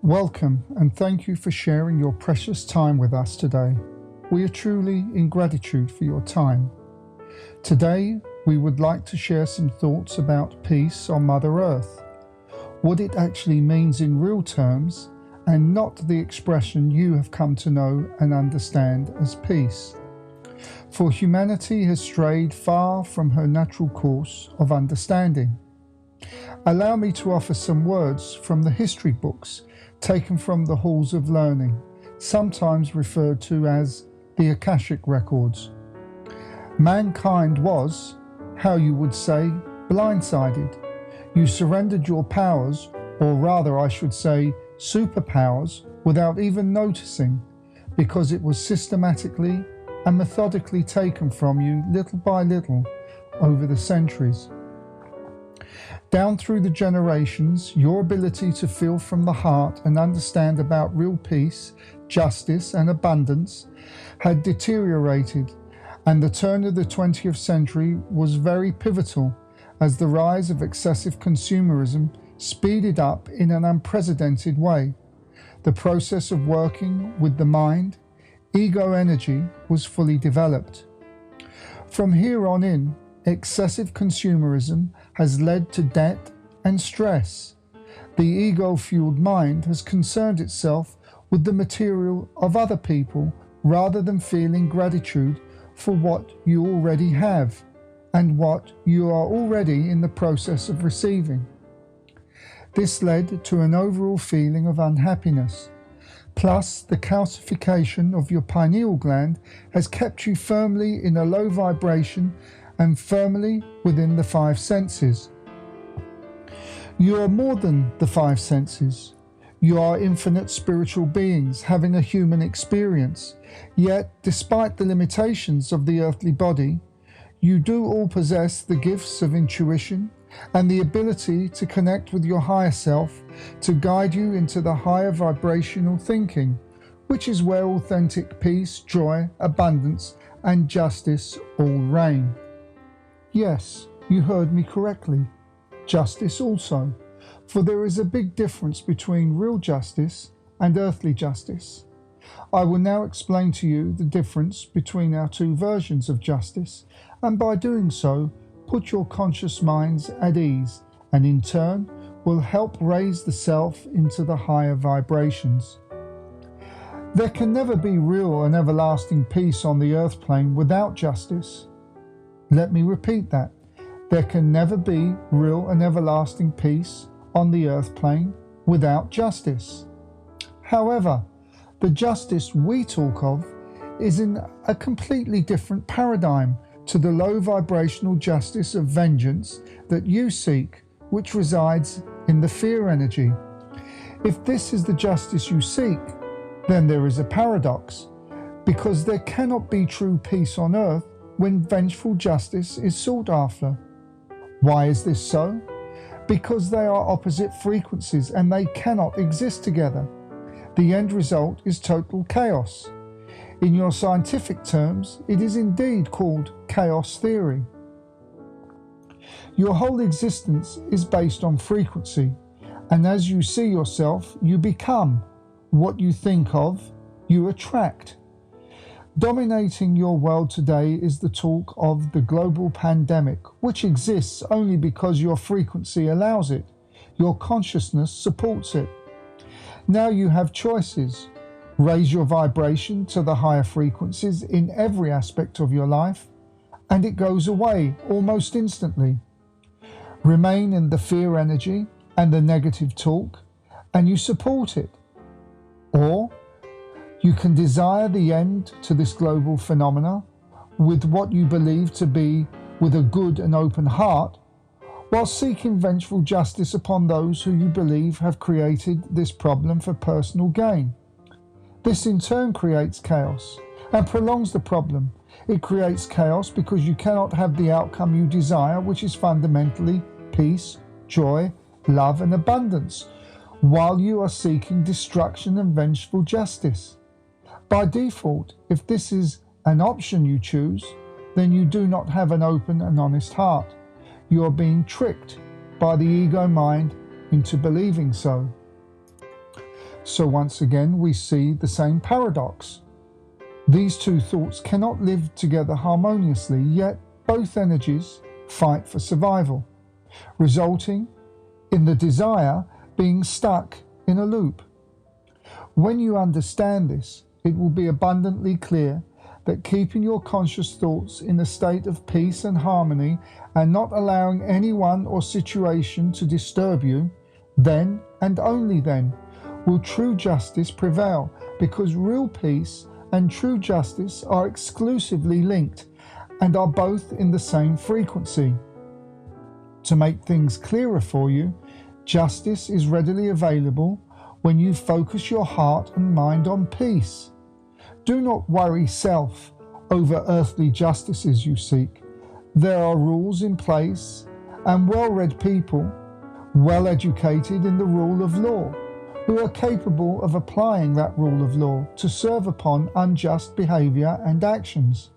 Welcome and thank you for sharing your precious time with us today. We are truly in gratitude for your time. Today, we would like to share some thoughts about peace on Mother Earth, what it actually means in real terms, and not the expression you have come to know and understand as peace. For humanity has strayed far from her natural course of understanding. Allow me to offer some words from the history books taken from the halls of learning, sometimes referred to as the Akashic records. Mankind was, how you would say, blindsided. You surrendered your powers, or rather I should say superpowers, without even noticing, because it was systematically and methodically taken from you little by little over the centuries. Down through the generations, your ability to feel from the heart and understand about real peace, justice and abundance had deteriorated, and the turn of the 20th century was very pivotal as the rise of excessive consumerism speeded up in an unprecedented way. The process of working with the mind, ego energy, was fully developed. From here on in, excessive consumerism has led to debt and stress. The ego-fueled mind has concerned itself with the material of other people rather than feeling gratitude for what you already have and what you are already in the process of receiving. This led to an overall feeling of unhappiness. Plus, the calcification of your pineal gland has kept you firmly in a low vibration and firmly within the five senses. You are more than the five senses. You are infinite spiritual beings having a human experience. Yet, despite the limitations of the earthly body, you do all possess the gifts of intuition and the ability to connect with your higher self to guide you into the higher vibrational thinking, which is where authentic peace, joy, abundance, and justice all reign. Yes, you heard me correctly. Justice also, for there is a big difference between real justice and earthly justice. I will now explain to you the difference between our two versions of justice, and by doing so, put your conscious minds at ease, and in turn, will help raise the self into the higher vibrations. There can never be real and everlasting peace on the earth plane without justice. Let me repeat that. There can never be real and everlasting peace on the earth plane without justice. However, the justice we talk of is in a completely different paradigm to the low vibrational justice of vengeance that you seek, which resides in the fear energy. If this is the justice you seek, then there is a paradox, because there cannot be true peace on earth when vengeful justice is sought after. Why is this so? Because they are opposite frequencies and they cannot exist together. The end result is total chaos. In your scientific terms, it is indeed called chaos theory. Your whole existence is based on frequency, and as you see yourself, you become. What you think of, you attract. Dominating your world today is the talk of the global pandemic, which exists only because your frequency allows it. Your consciousness supports it. Now you have choices. Raise your vibration to the higher frequencies in every aspect of your life, and it goes away almost instantly. Remain in the fear energy and the negative talk, and you support it. Or you can desire the end to this global phenomena with what you believe to be with a good and open heart, while seeking vengeful justice upon those who you believe have created this problem for personal gain. This in turn creates chaos and prolongs the problem. It creates chaos because you cannot have the outcome you desire, which is fundamentally peace, joy, love and abundance, while you are seeking destruction and vengeful justice. By default, if this is an option you choose, then you do not have an open and honest heart. You are being tricked by the ego mind into believing so. So once again, we see the same paradox. These two thoughts cannot live together harmoniously, yet both energies fight for survival, resulting in the desire being stuck in a loop. When you understand this, it will be abundantly clear that keeping your conscious thoughts in a state of peace and harmony and not allowing anyone or situation to disturb you, then and only then will true justice prevail, because real peace and true justice are exclusively linked and are both in the same frequency. To make things clearer for you, justice is readily available when you focus your heart and mind on peace. Do not worry self over earthly justices you seek. There are rules in place and well-read people, well educated in the rule of law, who are capable of applying that rule of law to serve upon unjust behaviour and actions.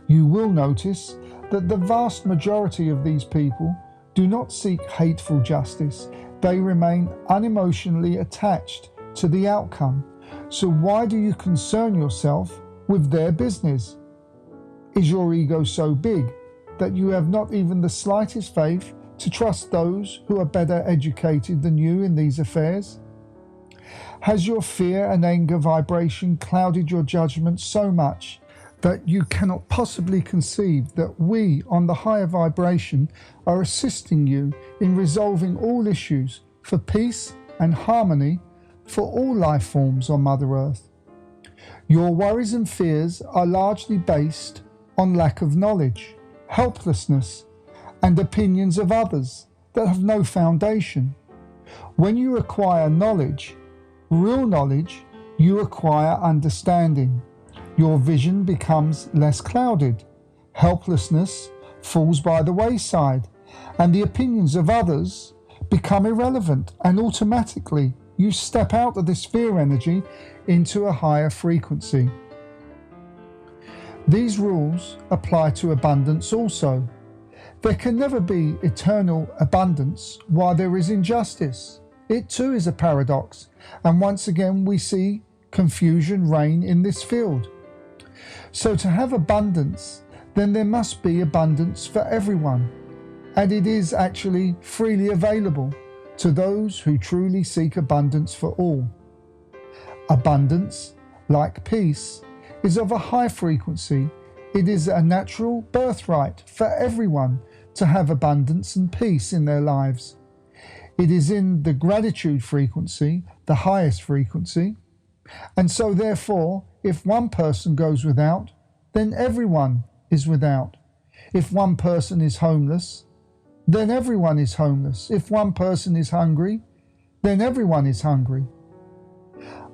You will notice that the vast majority of these people do not seek hateful justice. They remain unemotionally attached to the outcome. So why do you concern yourself with their business? Is your ego so big that you have not even the slightest faith to trust those who are better educated than you in these affairs? Has your fear and anger vibration clouded your judgment so much that you cannot possibly conceive that we on the higher vibration are assisting you in resolving all issues for peace and harmony for all life forms on Mother Earth? Your worries and fears are largely based on lack of knowledge, helplessness, and opinions of others that have no foundation. When you acquire knowledge, real knowledge, you acquire understanding. Your vision becomes less clouded. Helplessness falls by the wayside, and the opinions of others become irrelevant, and automatically you step out of this fear energy into a higher frequency. These rules apply to abundance also. There can never be eternal abundance while there is injustice. It too is a paradox, and once again we see confusion reign in this field. So to have abundance, then there must be abundance for everyone, and it is actually freely available to those who truly seek abundance for all. Abundance, like peace, is of a high frequency. It is a natural birthright for everyone to have abundance and peace in their lives. It is in the gratitude frequency, the highest frequency, and so therefore, if one person goes without, then everyone is without. If one person is homeless, then everyone is homeless. If one person is hungry, then everyone is hungry.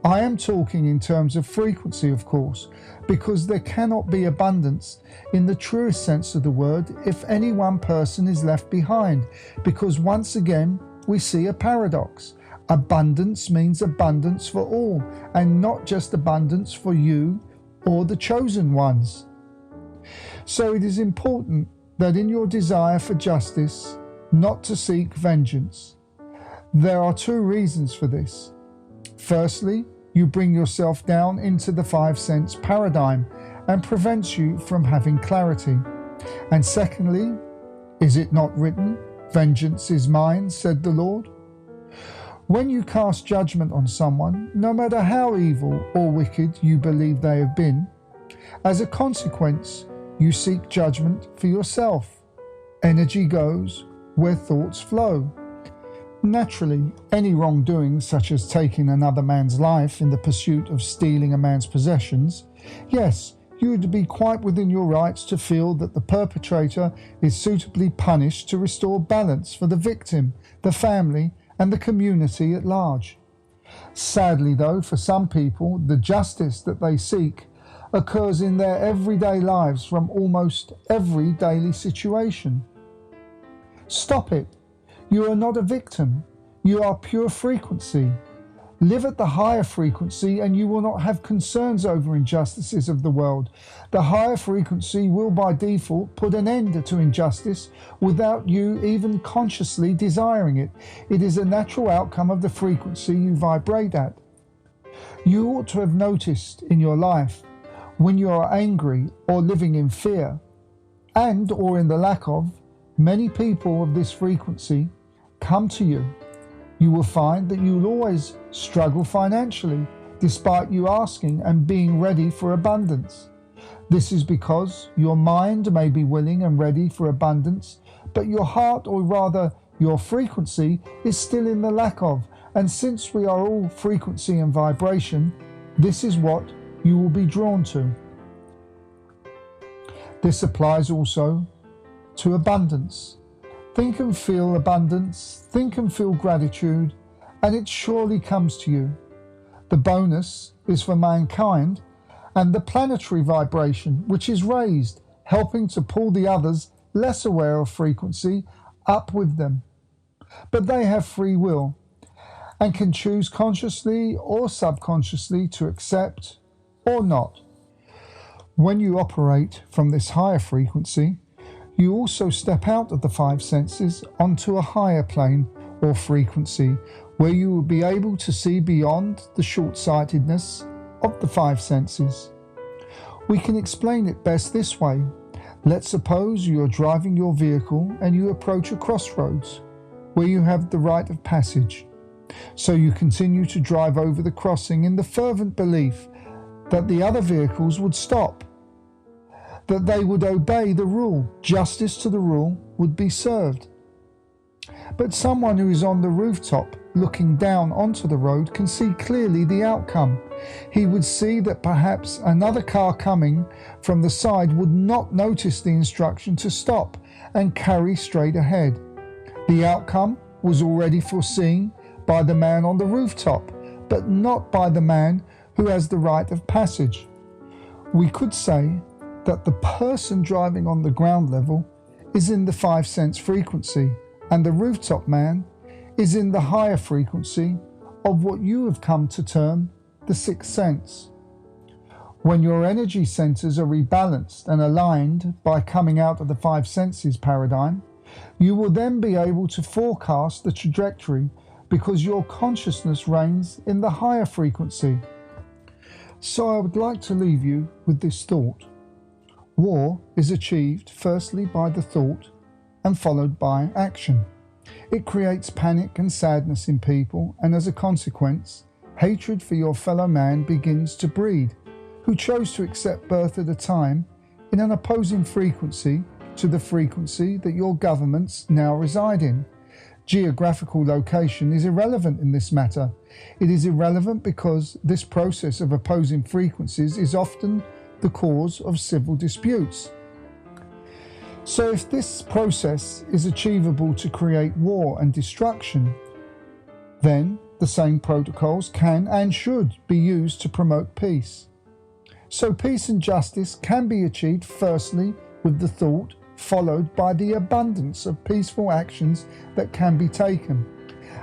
I am talking in terms of frequency, of course, because there cannot be abundance in the truest sense of the word if any one person is left behind, because once again we see a paradox. Abundance means abundance for all, and not just abundance for you or the chosen ones. So it is important that in your desire for justice, not to seek vengeance. There are two reasons for this. Firstly, you bring yourself down into the 5 sense paradigm and prevents you from having clarity. And secondly, is it not written, "Vengeance is mine, said the Lord"? When you cast judgment on someone, no matter how evil or wicked you believe they have been, as a consequence, you seek judgment for yourself. Energy goes where thoughts flow. Naturally, any wrongdoing, such as taking another man's life in the pursuit of stealing a man's possessions, yes, you would be quite within your rights to feel that the perpetrator is suitably punished to restore balance for the victim, the family, and the community at large. Sadly, though, for some people, the justice that they seek occurs in their everyday lives from almost every daily situation. Stop it. You are not a victim. You are pure frequency. Live at the higher frequency and you will not have concerns over injustices of the world. The higher frequency will by default put an end to injustice without you even consciously desiring it. It is a natural outcome of the frequency you vibrate at. You ought to have noticed in your life when you are angry or living in fear and or in the lack of, many people of this frequency come to you. You will find that you will always struggle financially, despite you asking and being ready for abundance. This is because your mind may be willing and ready for abundance, but your heart, or rather your frequency, is still in the lack of. And since we are all frequency and vibration, this is what you will be drawn to. This applies also to abundance. Think and feel abundance, think and feel gratitude, and it surely comes to you. The bonus is for mankind and the planetary vibration, which is raised, helping to pull the others less aware of frequency up with them. But they have free will and can choose consciously or subconsciously to accept or not. When you operate from this higher frequency, you also step out of the five senses onto a higher plane or frequency where you will be able to see beyond the short-sightedness of the five senses. We can explain it best this way. Let's suppose you are driving your vehicle and you approach a crossroads where you have the right of passage. So you continue to drive over the crossing in the fervent belief that the other vehicles would stop, that they would obey the rule, justice to the rule would be served. But someone who is on the rooftop looking down onto the road can see clearly the outcome. He would see that perhaps another car coming from the side would not notice the instruction to stop and carry straight ahead. The outcome was already foreseen by the man on the rooftop, but not by the man who has the right of passage. We could say that the person driving on the ground level is in the 5 sense frequency, and the rooftop man is in the higher frequency of what you have come to term the 6th sense. When your energy centers are rebalanced and aligned by coming out of the 5 senses paradigm, you will then be able to forecast the trajectory because your consciousness reigns in the higher frequency. So I would like to leave you with this thought. War is achieved firstly by the thought and followed by action. It creates panic and sadness in people, and as a consequence, hatred for your fellow man begins to breed, who chose to accept birth at a time in an opposing frequency to the frequency that your governments now reside in. Geographical location is irrelevant in this matter. It is irrelevant because this process of opposing frequencies is often the cause of civil disputes. So if this process is achievable to create war and destruction, then the same protocols can and should be used to promote peace. So peace and justice can be achieved firstly with the thought, followed by the abundance of peaceful actions that can be taken.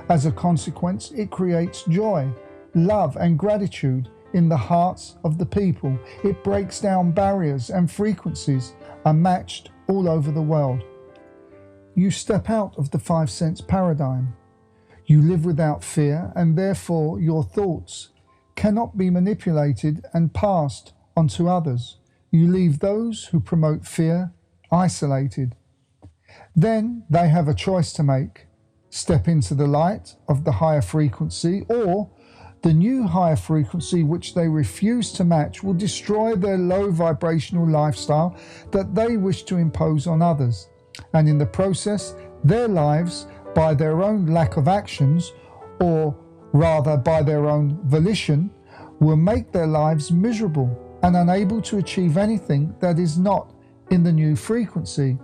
As a consequence, it creates joy, love and gratitude in the hearts of the people. It breaks down barriers and frequencies are matched all over the world. You step out of the 5 sense paradigm. You live without fear, and therefore your thoughts cannot be manipulated and passed on to others. You leave those who promote fear isolated. Then they have a choice to make. Step into the light of the higher frequency, or the new higher frequency which they refuse to match will destroy their low vibrational lifestyle that they wish to impose on others, and in the process their lives, by their own lack of actions, or rather by their own volition, will make their lives miserable and unable to achieve anything that is not in the new frequency.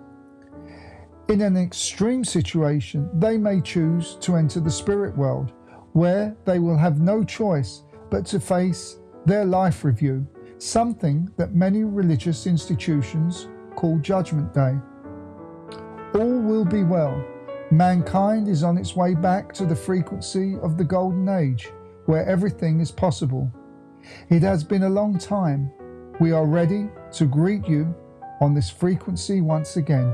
In an extreme situation, they may choose to enter the spirit world, where they will have no choice but to face their life review, something that many religious institutions call Judgment Day. All will be well. Mankind is on its way back to the frequency of the Golden Age, where everything is possible. It has been a long time. We are ready to greet you on this frequency once again.